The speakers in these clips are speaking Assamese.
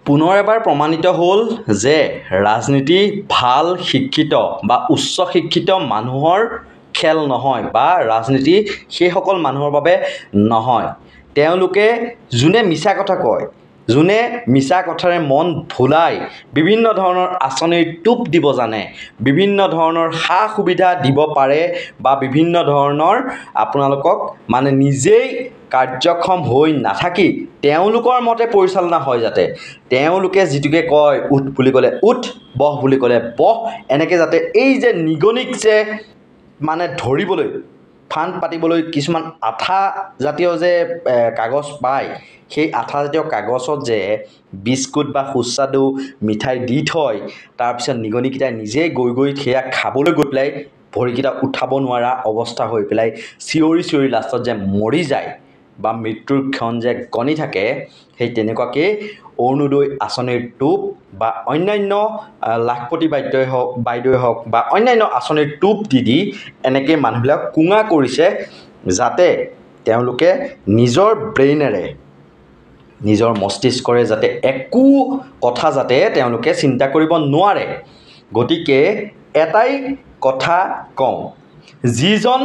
পুনৰ এবাৰ প্ৰমাণিত হ'ল যে ৰাজনীতি ভাল শিক্ষিত বা উচ্চ শিক্ষিত মানুহৰ খেল নহয় বা ৰাজনীতি সেইসকল মানুহৰ বাবে নহয়। তেওঁলোকে যোনে মিছা কথা কয়, যোনে মিছা কথাৰে মন ভুলাই বিভিন্ন ধৰণৰ আঁচনিৰ টোপ দিব জানে, বিভিন্ন ধৰণৰ সা সুবিধা দিব পাৰে বা বিভিন্ন ধৰণৰ আপোনালোকক মানে নিজেই কাৰ্যক্ষম হৈ নাথাকি তেওঁলোকৰ মতে পৰিচালনা হয় যাতে তেওঁলোকে যিটোকে কয় উঠ বুলি ক'লে উঠ, বহ বুলি ক'লে বহ, এনেকৈ যাতে এই যে নিগনিক যে মানে ধৰিবলৈ ফান্দ পাতিবলৈ কিছুমান আঠা জাতীয় যে কাগজ পায়, সেই আঠা জাতীয় কাগজত যে বিস্কুট বা সুস্বাদু মিঠাই দি থয়, তাৰপিছত নিগনিকেইটাই নিজেই গৈ গৈ সেয়া খাবলৈ গৈ পেলাই ভৰিকেইটা উঠাব নোৱাৰা অৱস্থা হৈ পেলাই চিঞৰি চিঞৰি লাষ্টত যে মৰি যায় বা মৃত্যুৰ ক্ষণ যে গণি থাকে, সেই তেনেকুৱাকৈ অৰুণোদয় আঁচনিৰ টোপ বা অন্যান্য লাখপতি বাইদেৱে হওক বা অন্যান্য আঁচনিৰ টোপ দি এনেকৈ মানুহবিলাক কোঙা কৰিছে যাতে তেওঁলোকে নিজৰ ব্ৰেইনেৰে নিজৰ মস্তিষ্কৰে যাতে একো কথা যাতে তেওঁলোকে চিন্তা কৰিব নোৱাৰে। গতিকে এটাই কথা কওঁ, যিজন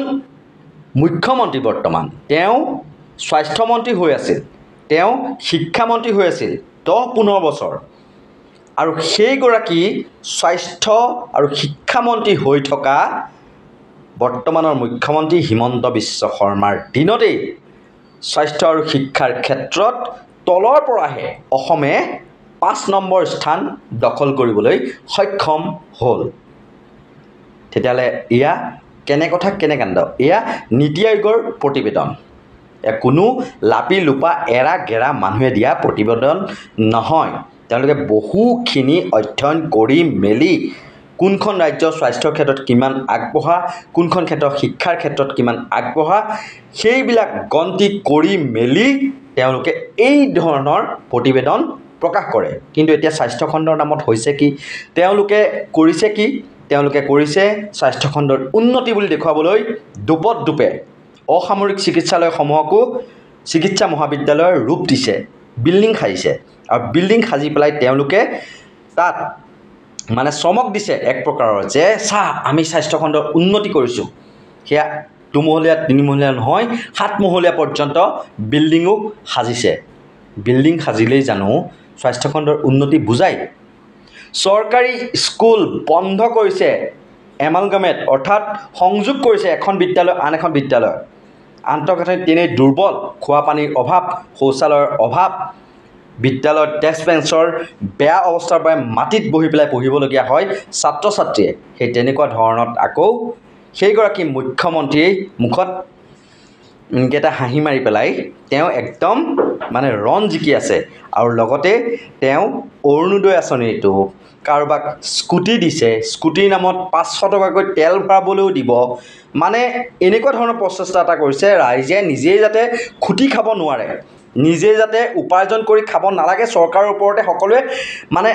মুখ্যমন্ত্ৰী বৰ্তমান তেওঁ স্বাস্থ্যমন্ত্ৰী হৈ আছিল, তেওঁ শিক্ষামন্ত্ৰী হৈ আছিল 10-15 বছৰ, আৰু সেইগৰাকী স্বাস্থ্য আৰু শিক্ষামন্ত্ৰী হৈ থকা বৰ্তমানৰ মুখ্যমন্ত্ৰী হিমন্ত বিশ্ব শৰ্মাৰ দিনতেই স্বাস্থ্য আৰু শিক্ষাৰ ক্ষেত্ৰত তলৰ পৰাহে অসমে 5 নম্বৰ স্থান দখল কৰিবলৈ সক্ষম হ'ল। তেতিয়াহ'লে এয়া কেনে কথা কেনে কাণ্ড? এয়া নীতি আয়োগৰ প্ৰতিবেদন, কোনো লাপি লোপা এৰা গেৰা মানুহে দিয়া প্ৰতিবেদন নহয়। তেওঁলোকে বহুখিনি অধ্যয়ন কৰি মেলি কোনখন ৰাজ্য স্বাস্থ্যৰ ক্ষেত্ৰত কিমান আগবঢ়া, কোনখন ক্ষেত্ৰত শিক্ষাৰ ক্ষেত্ৰত কিমান আগবঢ়া, সেইবিলাক গন্তি কৰি মেলি তেওঁলোকে এই ধৰণৰ প্ৰতিবেদন প্ৰকাশ কৰে। কিন্তু এতিয়া স্বাস্থ্যখণ্ডৰ নামত হৈছে কি? তেওঁলোকে কৰিছে কি? তেওঁলোকে কৰিছে স্বাস্থ্যখণ্ডৰ উন্নতি বুলি দেখুৱাবলৈ দোপে অসামৰিক চিকিৎসালয়সমূহকো চিকিৎসা মহাবিদ্যালয়ৰ ৰূপ দিছে, বিল্ডিং সাজিছে, আৰু বিল্ডিং সাজি পেলাই তেওঁলোকে তাত মানে চমক দিছে এক প্ৰকাৰৰ যে চা আমি স্বাস্থ্যখণ্ডৰ উন্নতি কৰিছোঁ। সেয়া 2মহলীয়া 3মহলীয়া নহয়, 7মহলীয়া পৰ্যন্ত বিল্ডিঙো সাজিছে। বিল্ডিং সাজিলেই জানো স্বাস্থ্যখণ্ডৰ উন্নতি বুজায়? চৰকাৰী স্কুল বন্ধ কৰিছে, এমালগামেট অৰ্থাৎ সংযোগ কৰিছে এখন বিদ্যালয় আন এখন বিদ্যালয়। আন্তঃগাঁথনি তেনেই দুৰ্বল, খোৱা পানীৰ অভাৱ, শৌচালয়ৰ অভাৱ, বিদ্যালয়ত ডেস্ক বেঞ্চৰ বেয়া অৱস্থাৰ পৰাই মাটিত বহি পেলাই পঢ়িবলগীয়া হয় ছাত্ৰ ছাত্ৰীয়ে। সেই তেনেকুৱা ধৰণত আকৌ সেইগৰাকী মুখ্যমন্ত্ৰীয়ে মুখত এটা হাঁহি মাৰি পেলাই তেওঁ একদম মানে ৰণ জিকি আছে, আৰু লগতে তেওঁ অৰুণোদয় আঁচনিটো কাৰোবাক স্কুটি দিছে, স্কুটিৰ নামত 500 টকাকৈ তেল ভৰাবলৈও দিব। মানে এনেকুৱা ধৰণৰ প্ৰচেষ্টা এটা কৰিছে ৰাইজে নিজেই যাতে খুটি খাব নোৱাৰে, নিজে যাতে উপাৰ্জন কৰি খাব নালাগে, চৰকাৰৰ ওপৰতে সকলোৱে মানে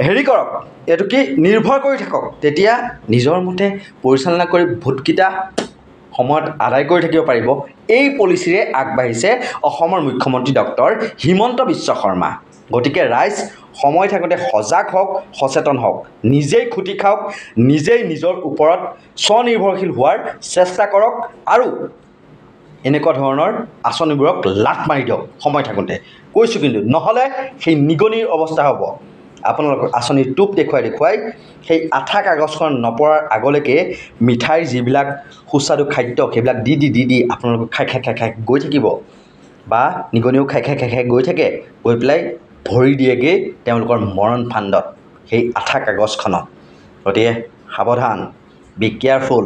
হেৰি কৰক, এইটো কি নিৰ্ভৰ কৰি থাকক, তেতিয়া নিজৰ মতে পৰিচালনা কৰি ভোটকেইটা সময়ত আদায় কৰি থাকিব পাৰিব। এই পলিচিৰে আগবাঢ়িছে অসমৰ মুখ্যমন্ত্ৰী ডক্টৰ হিমন্ত বিশ্ব শৰ্মা। গতিকে ৰাইজ সময় থাকোঁতে সজাগ হওক, সচেতন হওক, নিজেই খুটি খাওক, নিজেই নিজৰ ওপৰত স্বনিৰ্ভৰশীল হোৱাৰ চেষ্টা কৰক, আৰু এনেকুৱা ধৰণৰ আঁচনিবোৰক লাট মাৰি দিয়ক সময় থাকোঁতে, কৈছোঁ। কিন্তু নহ'লে সেই নিগনিৰ অৱস্থা হ'ব। আপোনালোকক আঁচনিৰ টোপ দেখুৱাই সেই আঠা কাগজখন নপৰাৰ আগলৈকে মিঠাইৰ যিবিলাক সুস্বাদু খাদ্য সেইবিলাক দি আপোনালোকক খাই গৈ থাকিব, বা নিগনিও খাই গৈ থাকে, গৈ পেলাই ভৰি দিয়েগৈ তেওঁলোকৰ মৰণ ফান্দত সেই আঠা কাগজখনত। গতিকে সাৱধান, বি কেয়াৰফুল।